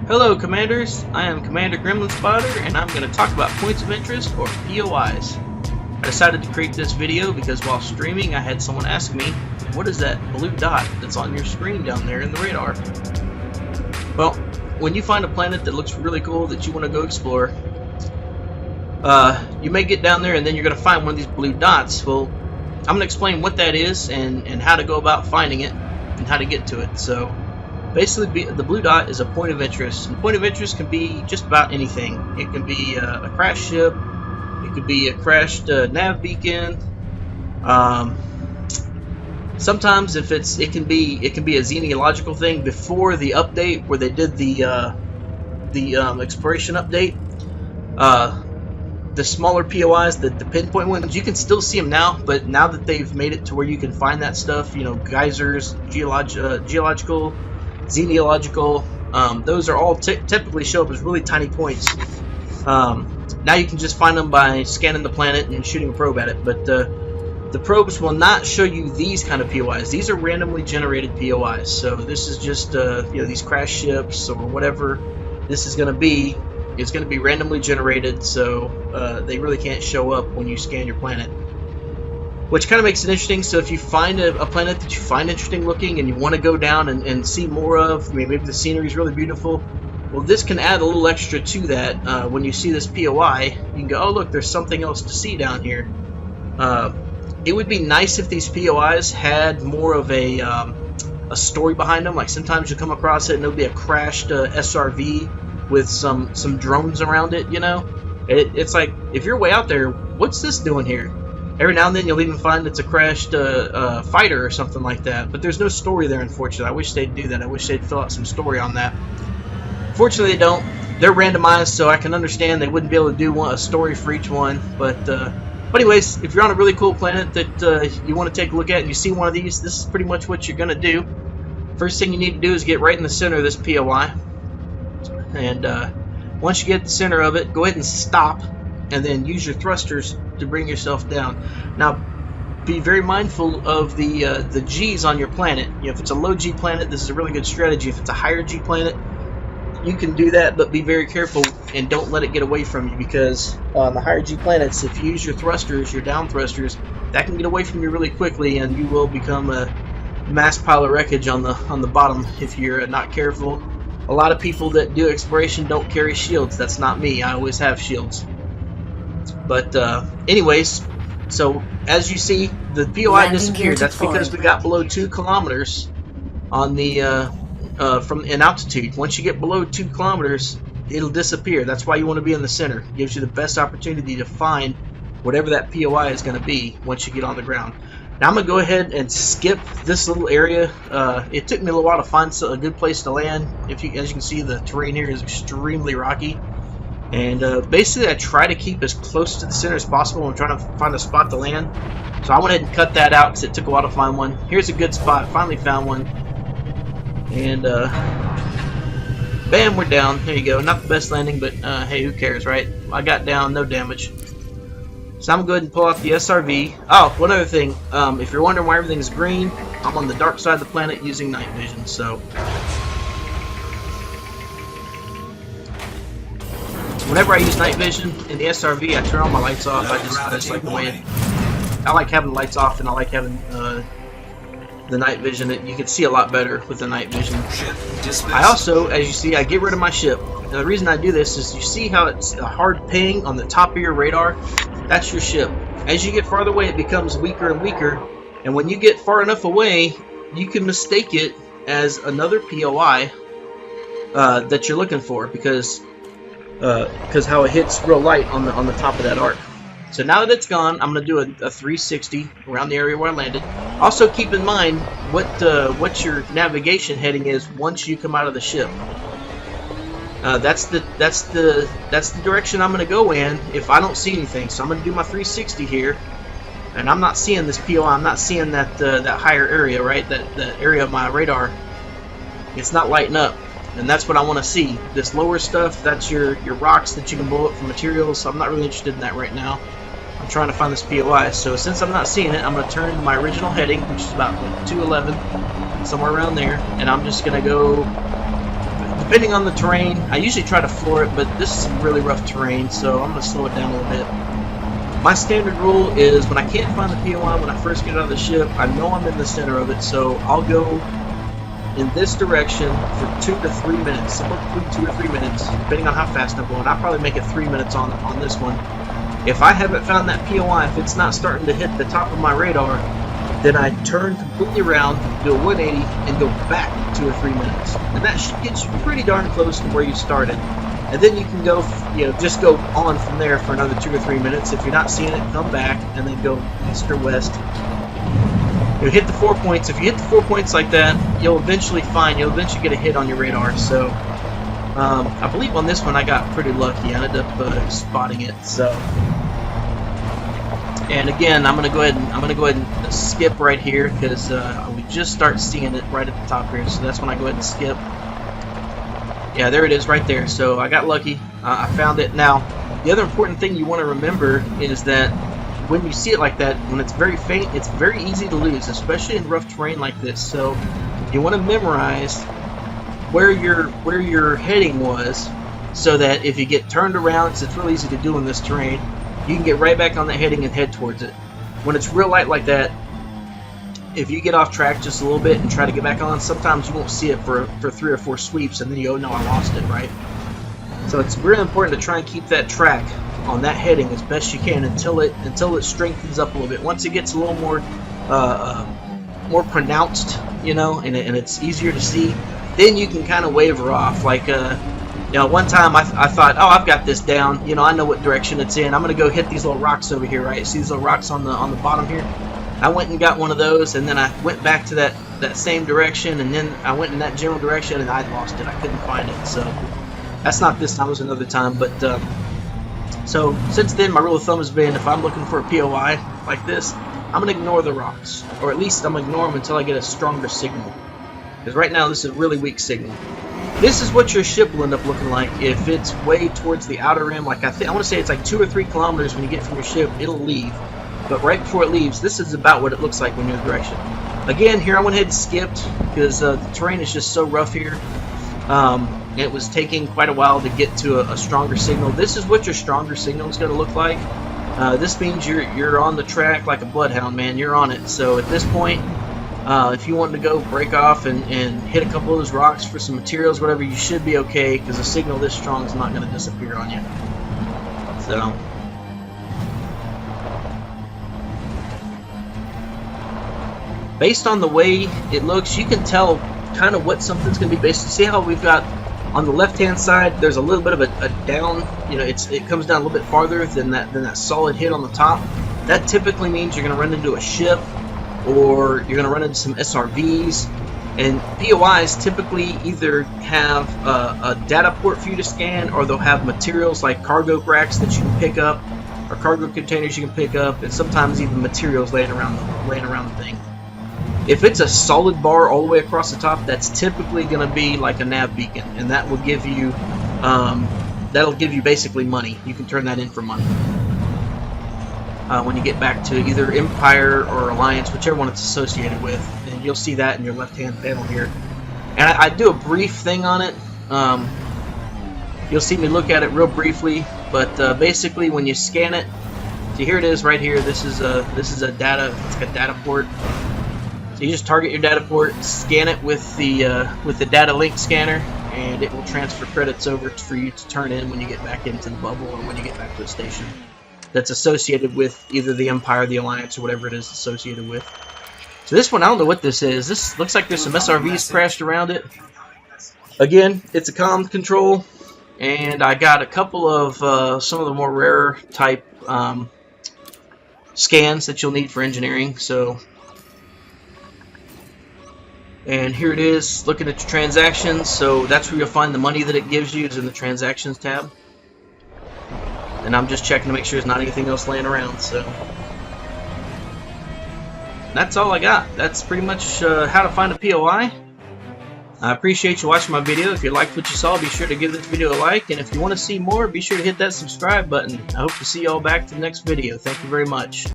Hello Commanders, I am Commander Gremlin Spotter and I'm going to talk about points of interest or POIs. I decided to create this video because while streaming I had someone ask me, what is that blue dot that's on your screen down there in the radar? Well, when you find a planet that looks really cool that you want to go explore, you may get down there and then you're going to find one of these blue dots. Well, I'm going to explain what that is and how to go about finding it and how to get to it. So basically, the blue dot is a point of interest. And point of interest can be just about anything. It can be a crashed ship. It could be a crashed nav beacon. Sometimes, if it can be a xenological thing. Before the update, where they did the exploration update, the smaller POIs, the pinpoint ones, you can still see them now. But now that they've made it to where you can find that stuff, you know, geysers, geological, xenological, those are all typically show up as really tiny points. Now you can just find them by scanning the planet and shooting a probe at it, but the probes will not show you these kind of POIs. These are randomly generated POIs, so this is just these crash ships or whatever this is going to be. It's going to be randomly generated, so they really can't show up when you scan your planet. Which kind of makes it interesting. So if you find a planet that you find interesting looking and you want to go down and see more of, maybe the scenery is really beautiful, well, this can add a little extra to that. When you see this POI, you can go, oh look, there's something else to see down here. It would be nice if these POIs had more of a story behind them. Like sometimes you come across it and there'll be a crashed SRV with some drones around it, you know? It's like, if you're way out there, what's this doing here? Every now and then you'll even find it's a crashed fighter or something like that. But there's no story there, unfortunately. I wish they'd do that. I wish they'd fill out some story on that. Fortunately, they don't. They're randomized, so I can understand they wouldn't be able to do a story for each one. But anyways, if you're on a really cool planet that you want to take a look at and you see one of these, this is pretty much what you're going to do. First thing you need to do is get right in the center of this POI. And once you get the center of it, go ahead and stop, and then use your thrusters to bring yourself down. Now, be very mindful of the G's on your planet. You know, if it's a low G planet, this is a really good strategy. If it's a higher G planet, you can do that, but be very careful and don't let it get away from you, because on the higher G planets, if you use your thrusters, your down thrusters, that can get away from you really quickly, and you will become a mass pile of wreckage on the bottom if you're not careful. A lot of people that do exploration don't carry shields. That's not me. I always have shields. But anyways, so as you see, the POI disappeared. That's because we got below 2 kilometers on the from in altitude. Once you get below 2 kilometers, it'll disappear. That's why you want to be in the center. It gives you the best opportunity to find whatever that POI is going to be once you get on the ground. Now I'm going to go ahead and skip this little area. It took me a little while to find a good place to land. As you can see, the terrain here is extremely rocky. And basically I try to keep as close to the center as possible. I'm trying to find a spot to land. So I went ahead and cut that out because it took a while to find one. Here's a good spot. Finally found one. And bam, we're down. There you go. Not the best landing, but hey, who cares, right? I got down, no damage. So I'm going to go ahead and pull out the SRV. Oh, one other thing. If you're wondering why everything's green, I'm on the dark side of the planet using night vision. So whenever I use night vision in the SRV, I turn all my lights off. I just like the way I like having the lights off, and I like having the night vision. You can see a lot better with the night vision. I also, as you see, I get rid of my ship. And the reason I do this is you see how it's a hard ping on the top of your radar? That's your ship. As you get farther away, it becomes weaker and weaker. And when you get far enough away, you can mistake it as another POI that you're looking for, because how it hits real light on the top of that arc. So now that it's gone, I'm going to do a 360 around the area where I landed. Also keep in mind what your navigation heading is once you come out of the ship. That's the direction I'm going to go in if I don't see anything. So I'm going to do my 360 here, and I'm not seeing this POI. I'm not seeing that higher area, right? That area of my radar. It's not lighting up. And that's what I want to see. This lower stuff, that's your rocks that you can blow up for materials. So I'm not really interested in that right now. I'm trying to find this POI. So since I'm not seeing it, I'm going to turn to my original heading, which is about 211, somewhere around there. And I'm just going to go depending on the terrain, I usually try to floor it, but this is some really rough terrain, so I'm going to slow it down a little bit. My standard rule is when I can't find the POI when I first get out of the ship, I know I'm in the center of it, so I'll go in this direction for 2 to 3 minutes, somewhere between 2 to 3 minutes, depending on how fast I'm going. I'll probably make it 3 minutes on this one. If I haven't found that POI, if it's not starting to hit the top of my radar, then I turn completely around, do a 180, and go back 2 or 3 minutes. And that should get you pretty darn close to where you started. And then you can go, just go on from there for another 2 or 3 minutes. If you're not seeing it, come back and then go east or west. You hit the 4 points. If you hit the 4 points like that, you'll eventually get a hit on your radar. So I believe on this one I got pretty lucky. I ended up spotting it. So, and again, I'm gonna go ahead and skip right here because we just start seeing it right at the top here. So that's when I go ahead and skip. Yeah, there it is right there. So I got lucky. I found it. Now, the other important thing you want to remember is that when you see it like that, when it's very faint, it's very easy to lose, especially in rough terrain like this. So you want to memorize where your heading was, so that if you get turned around, because it's real easy to do in this terrain, you can get right back on that heading and head towards it. When it's real light like that, if you get off track just a little bit and try to get back on, sometimes you won't see it for 3 or 4 sweeps, and then you go, no, I lost it, right? So it's really important to try and keep that track on that heading as best you can until it strengthens up a little bit. Once it gets a little more pronounced, and it's easier to see, then you can kind of waver off. Like one time I thought, oh, I've got this down. I know what direction it's in. I'm gonna go hit these little rocks over here, right? See these little rocks on the bottom here? I went and got one of those, and then I went back to that same direction, and then I went in that general direction, and I lost it. I couldn't find it. So that's not this time. It was another time. But so since then, my rule of thumb has been, if I'm looking for a POI like this, I'm gonna ignore the rocks, or at least I'm gonna ignore them until I get a stronger signal. Because right now this is a really weak signal. This is what your ship will end up looking like if it's way towards the outer rim. Like I want to say it's like 2 or 3 kilometers when you get from your ship. It'll leave. But right before it leaves, this is about what it looks like when you're in the direction. Again, here I went ahead and skipped because the terrain is just so rough here. It was taking quite a while to get to a stronger signal. This is what your stronger signal is going to look like. This means you're on the track like a bloodhound, man. You're on it. So at this point, if you want to go break off and hit a couple of those rocks for some materials, whatever, you should be okay because a signal this strong is not going to disappear on you. So. Based on the way it looks, you can tell kind of what something's going to be based. See how we've got on the left-hand side, there's a little bit of a down. It comes down a little bit farther than that solid hit on the top. That typically means you're going to run into a ship, or you're going to run into some SRVs. And POIs typically either have a data port for you to scan, or they'll have materials like cargo racks that you can pick up, or cargo containers you can pick up, and sometimes even materials laying around the thing. If it's a solid bar all the way across the top, that's typically going to be like a nav beacon, and that will give you basically money. You can turn that in for money when you get back to either Empire or Alliance, whichever one it's associated with, and you'll see that in your left-hand panel here. And I do a brief thing on it. You'll see me look at it real briefly, but basically when you scan it, see here it is right here. This is a data. It's like a data port. So you just target your data port, scan it with the data link scanner, and it will transfer credits over for you to turn in when you get back into the bubble or when you get back to the station that's associated with either the Empire, the Alliance, or whatever it is associated with. So this one, I don't know what this is. This looks like there's some SRVs crashed around it. Again, it's a comm control, and I got a couple of some of the more rare type scans that you'll need for engineering. So. And here it is, looking at your transactions. So that's where you'll find the money that it gives you, is in the transactions tab. And I'm just checking to make sure there's not anything else laying around. So that's all I got. That's pretty much how to find a POI. I appreciate you watching my video. If you liked what you saw, be sure to give this video a like. And if you want to see more, be sure to hit that subscribe button. I hope to see you all back to the next video. Thank you very much.